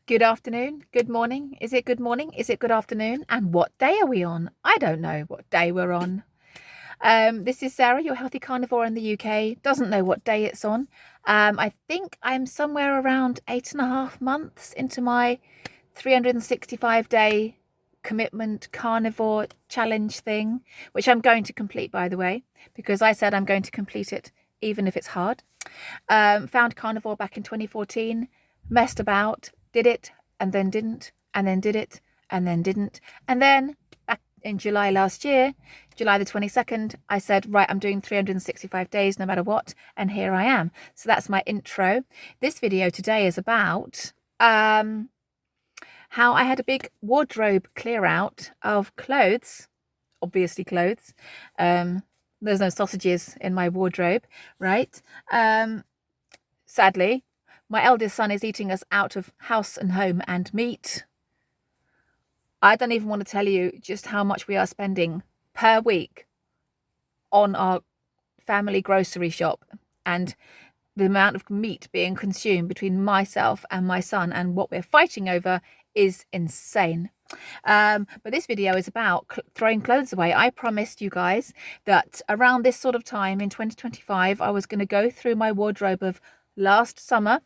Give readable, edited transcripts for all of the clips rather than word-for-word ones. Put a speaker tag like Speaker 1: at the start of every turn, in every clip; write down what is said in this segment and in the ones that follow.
Speaker 1: Good afternoon, good morning. Is it good morning? Is it good afternoon? And what day are we on? I don't know what day we're on. This is Sarah, your healthy carnivore in the UK. Doesn't know what day it's on. I think I'm somewhere around 8.5 months into my 365-day commitment carnivore challenge thing, which I'm going to complete, by the way, because I said I'm going to complete it even if it's hard. Found carnivore back in 2014, messed about, did it, and then didn't, and then did it, and then didn't. And then back in July last year, July the 22nd, I said, right, I'm doing 365 days no matter what, and here I am. So that's my intro. This video today is about how I had a big wardrobe clear out of clothes, obviously clothes. There's no sausages in my wardrobe, right? Sadly, my eldest son is eating us out of house and home and meat. I don't even want to tell you just how much we are spending per week on our family grocery shop and the amount of meat being consumed between myself and my son, and what we're fighting over is insane. But this video is about throwing clothes away. I promised you guys that around this sort of time in 2025, I was going to go through my wardrobe of last summer,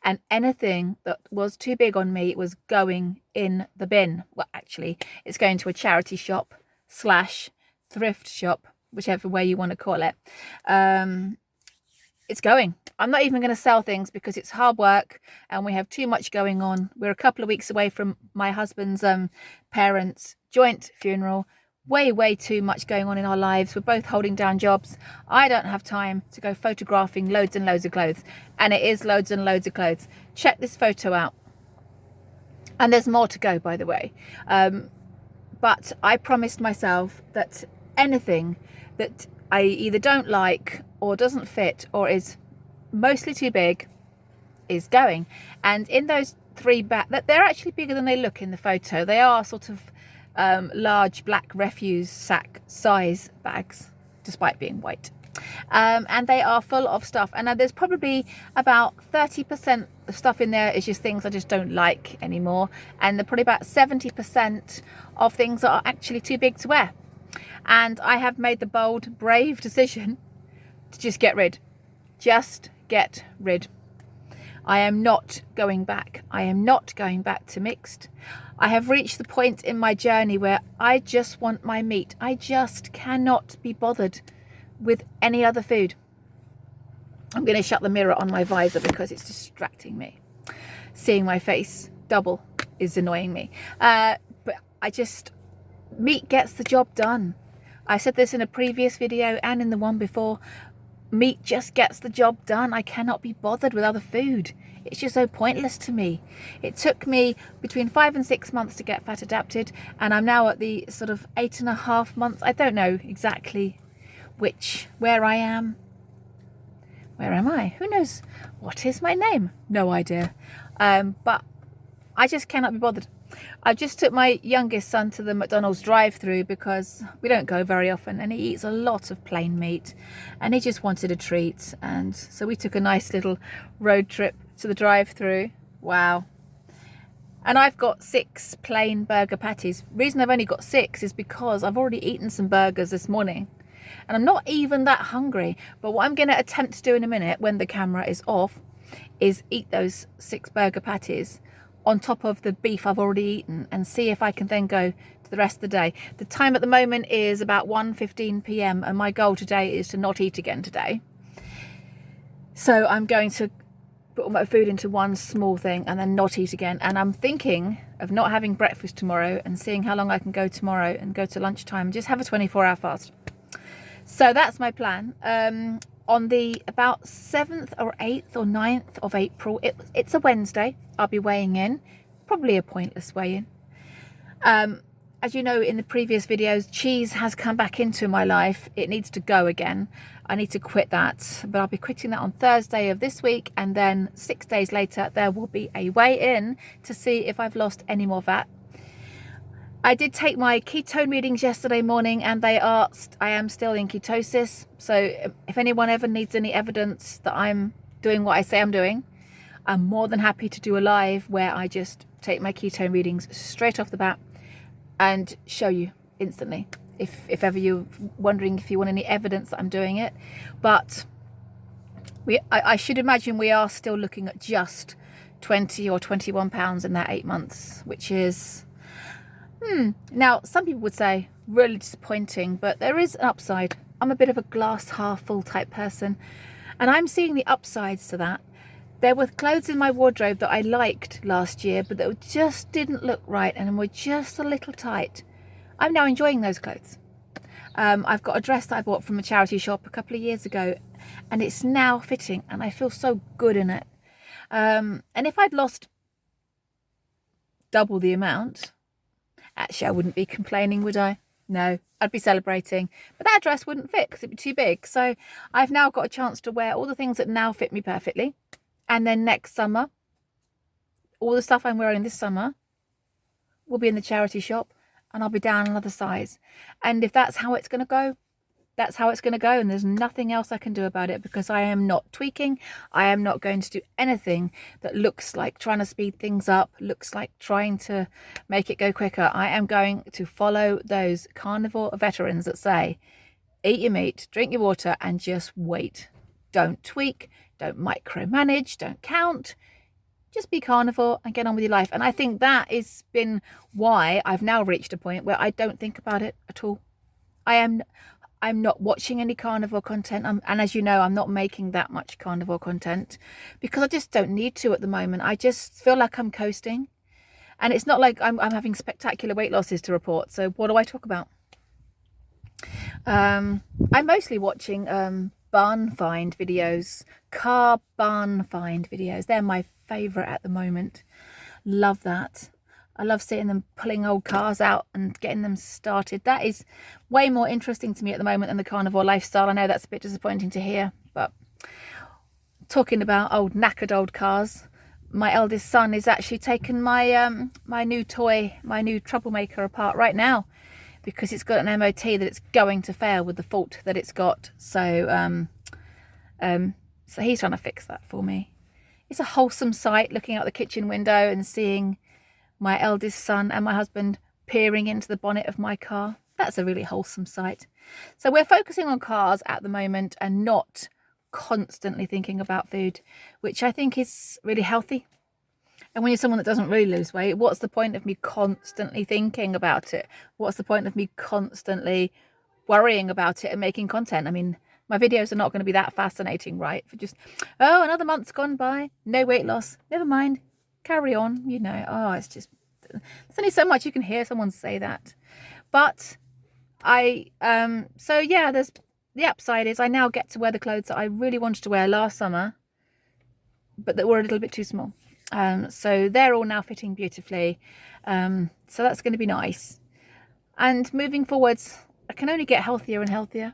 Speaker 1: and anything that was too big on me was going in the bin. Well, actually, it's going to a charity shop / thrift shop, whichever way you want to call it. It's going. I'm not even going to sell things because it's hard work and we have too much going on. We're a couple of weeks away from my husband's parents' joint funeral. Way too much going on in our lives. We're both holding down jobs. I don't have time to go photographing loads and loads of clothes, and it is loads and loads of clothes. Check this photo out, and there's more to go, by the way. But I promised myself that anything that I either don't like or doesn't fit or is mostly too big is going. And in those three bags, they're actually bigger than they look in the photo. They are sort of large black refuse sack size bags, despite being white. And they are full of stuff. And there's probably about 30% of stuff in there is just things I just don't like anymore. And they're probably about 70% of things that are actually too big to wear. And I have made the bold, brave decision to just get rid. Just get rid. I am not going back. I am not going back to mixed. I have reached the point in my journey where I just want my meat. I just cannot be bothered with any other food. I'm going to shut the mirror on my visor because it's distracting me. Seeing my face double is annoying me. But meat gets the job done. I said this in a previous video and in the one before. Meat just gets the job done. I cannot be bothered with other food. It's just so pointless to me. It took me between 5 and 6 months to get fat adapted, and I'm now at the sort of 8.5 months. I don't know exactly where I am. Where am I? Who knows? What is my name? No idea. But I just cannot be bothered. I just took my youngest son to the McDonald's drive-through because we don't go very often, and he eats a lot of plain meat and he just wanted a treat. And so we took a nice little road trip to the drive-through. Wow. And I've got 6 plain burger patties. The reason I've only got 6 is because I've already eaten some burgers this morning and I'm not even that hungry. But what I'm going to attempt to do in a minute when the camera is off is eat those 6 burger patties on top of the beef I've already eaten and see if I can then go to the rest of the day. The time at the moment is about 1:15 p.m. and my goal today is to not eat again today. So I'm going to put all my food into one small thing and then not eat again. And I'm thinking of not having breakfast tomorrow and seeing how long I can go tomorrow and go to lunchtime and just have a 24-hour fast. So that's my plan. On the about 7th or 8th or 9th of April, it's a Wednesday, I'll be weighing in, probably a pointless weigh-in. As you know, in the previous videos, cheese has come back into my life. It needs to go again. I need to quit that, but I'll be quitting that on Thursday of this week, and then 6 days later there will be a weigh-in to see if I've lost any more fat. I did take my ketone readings yesterday morning and I am still in ketosis. So if anyone ever needs any evidence that I'm doing what I say I'm doing, I'm more than happy to do a live where I just take my ketone readings straight off the bat and show you instantly, if ever you're wondering if you want any evidence that I'm doing it. But I should imagine we are still looking at just 20 or 21 pounds in that 8 months, which is, now some people would say really disappointing, but there is an upside. I'm a bit of a glass half full type person, and I'm seeing the upsides to that. There were clothes in my wardrobe that I liked last year, but that just didn't look right and were just a little tight. I'm now enjoying those clothes. I've got a dress that I bought from a charity shop a couple of years ago, and it's now fitting, and I feel so good in it. And if I'd lost double the amount, actually I wouldn't be complaining, would I? No, I'd be celebrating. But that dress wouldn't fit because it'd be too big. So I've now got a chance to wear all the things that now fit me perfectly. And then next summer, all the stuff I'm wearing this summer will be in the charity shop, and I'll be down another size. And if that's how it's going to go, that's how it's going to go. And there's nothing else I can do about it, because I am not tweaking. I am not going to do anything that looks like trying to speed things up, looks like trying to make it go quicker. I am going to follow those carnivore veterans that say, eat your meat, drink your water, and just wait. Don't tweak, don't micromanage, don't count. Just be carnivore and get on with your life. And I think that has been why I've now reached a point where I don't think about it at all. I'm not watching any carnivore content. And as you know, I'm not making that much carnivore content because I just don't need to at the moment. I just feel like I'm coasting. And it's not like I'm having spectacular weight losses to report. So what do I talk about? I'm mostly watching barn find videos, car barn find videos. They're my favourite at the moment. Love that. I love seeing them pulling old cars out and getting them started. That is way more interesting to me at the moment than the carnivore lifestyle. I know that's a bit disappointing to hear, but talking about knackered old cars, my eldest son is actually taking my my new toy, my new troublemaker apart right now, because it's got an MOT that it's going to fail with the fault that it's got. So so he's trying to fix that for me. It's a wholesome sight looking out the kitchen window and seeing my eldest son and my husband peering into the bonnet of my car. That's a really wholesome sight. So we're focusing on cars at the moment and not constantly thinking about food, which I think is really healthy. And when you're someone that doesn't really lose weight, what's the point of me constantly thinking about it? What's the point of me constantly worrying about it and making content? I mean, my videos are not going to be that fascinating, right? For just, oh, another month's gone by, no weight loss, never mind, carry on, you know. Oh, it's just, there's only so much you can hear someone say that. But so yeah, there's the upside is I now get to wear the clothes that I really wanted to wear last summer, but that were a little bit too small. So they're all now fitting beautifully. So that's going to be nice. And moving forwards, I can only get healthier and healthier.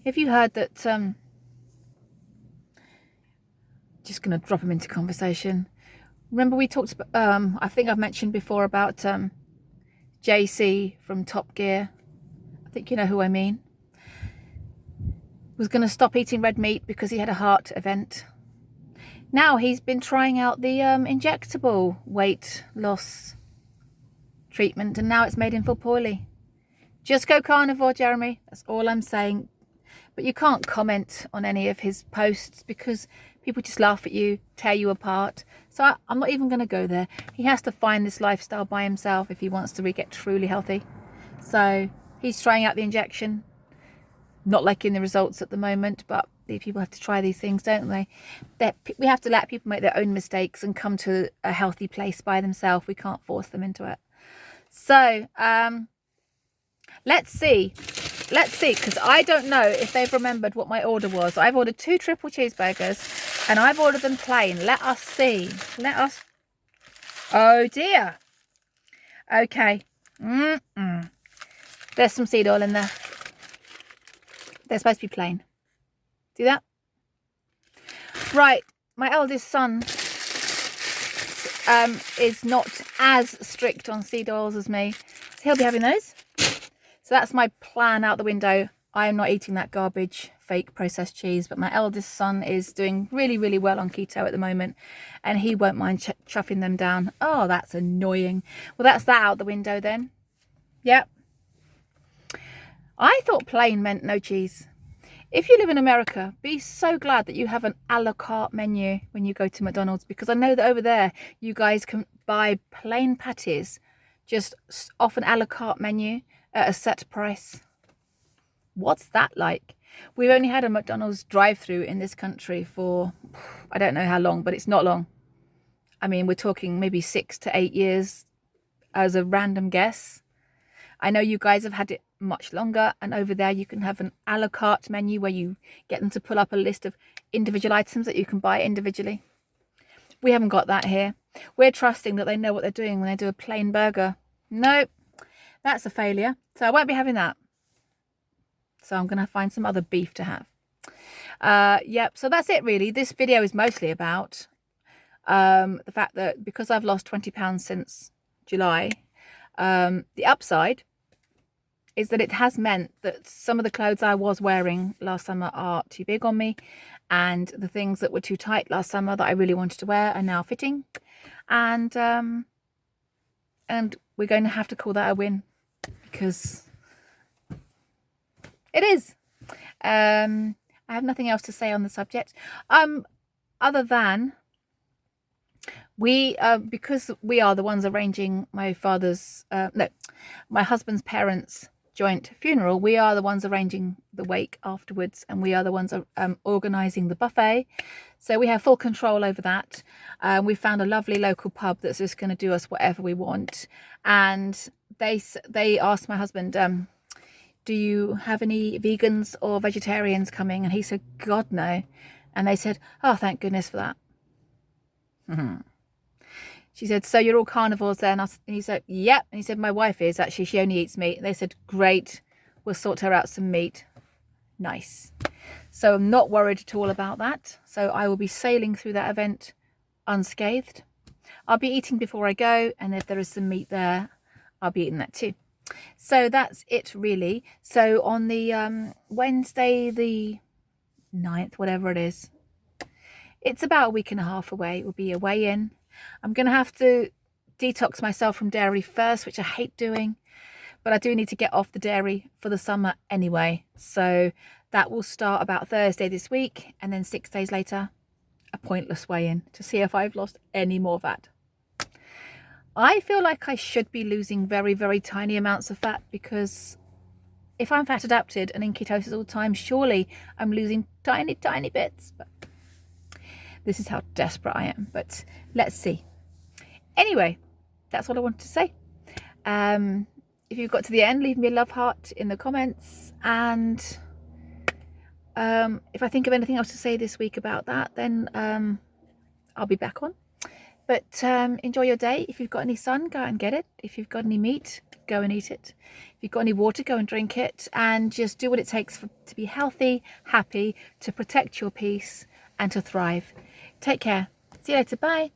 Speaker 1: Have you heard that, just going to drop them into conversation. Remember we talked about, I think I've mentioned before about JC from Top Gear. I think you know who I mean. Was going to stop eating red meat because he had a heart event. Now he's been trying out the injectable weight loss treatment, and now it's made him feel poorly. Just go carnivore, Jeremy. That's all I'm saying. But you can't comment on any of his posts because people just laugh at you, tear you apart. So I'm not even going to go there. He has to find this lifestyle by himself if he wants to get truly healthy. So he's trying out the injection. Not liking the results at the moment, but people have to try these things, don't they? We have to let people make their own mistakes and come to a healthy place by themselves. We can't force them into it. So let's see, because I don't know if they've remembered what my order was. I've ordered 2 triple cheeseburgers and I've ordered them plain. Let us see. Oh dear. Okay. There's some seed oil in there. They're supposed to be plain. See that? Right, my eldest son is not as strict on seed oils as me. So he'll be having those. So that's my plan out the window. I am not eating that garbage fake processed cheese. But my eldest son is doing really, really well on keto at the moment, and he won't mind chuffing them down. Oh, that's annoying. Well, that's that out the window then. Yep. I thought plain meant no cheese. If you live in America, be so glad that you have an a la carte menu when you go to McDonald's, because I know that over there you guys can buy plain patties just off an a la carte menu at a set price. What's that like? We've only had a McDonald's drive-through in this country for, I don't know how long, but it's not long. I mean, we're talking maybe 6 to 8 years as a random guess. I know you guys have had it much longer, and over there you can have an a la carte menu where you get them to pull up a list of individual items that you can buy individually. We haven't got that here. We're trusting that they know what they're doing when they do a plain burger. Nope, that's a failure. So I won't be having that. So I'm going to find some other beef to have. Yep, so that's it really. This video is mostly about the fact that because I've lost 20 pounds since July, the upside is that it has meant that some of the clothes I was wearing last summer are too big on me, and the things that were too tight last summer that I really wanted to wear are now fitting, and we're going to have to call that a win, because it is. I have nothing else to say on the subject, other than because we are the ones arranging my husband's parents' joint funeral. We are the ones arranging the wake afterwards, and we are the ones organising the buffet. So we have full control over that. We found a lovely local pub that's just going to do us whatever we want. And they asked my husband, do you have any vegans or vegetarians coming? And he said, God, no. And they said, oh, thank goodness for that. She said, so you're all carnivores then? And he said, yep. And he said, my wife is actually, she only eats meat. And they said, great, we'll sort her out some meat. Nice. So I'm not worried at all about that. So I will be sailing through that event unscathed. I'll be eating before I go, and if there is some meat there, I'll be eating that too. So that's it really. So on the Wednesday the 9th, whatever it is, it's about a week and a half away. It will be a weigh-in. I'm going to have to detox myself from dairy first, which I hate doing, but I do need to get off the dairy for the summer anyway. So that will start about Thursday this week, and then 6 days later, a pointless weigh-in to see if I've lost any more fat. I feel like I should be losing very, very tiny amounts of fat, because if I'm fat adapted and in ketosis all the time, surely I'm losing tiny, tiny bits. But this is how desperate I am. But let's see. Anyway, that's what I wanted to say. If you've got to the end, leave me a love heart in the comments. And if I think of anything else to say this week about that, then I'll be back on. But enjoy your day. If you've got any sun, go out and get it. If you've got any meat, go and eat it. If you've got any water, go and drink it. And just do what it takes to be healthy, happy, to protect your peace, and to thrive. Take care. See you later. Bye.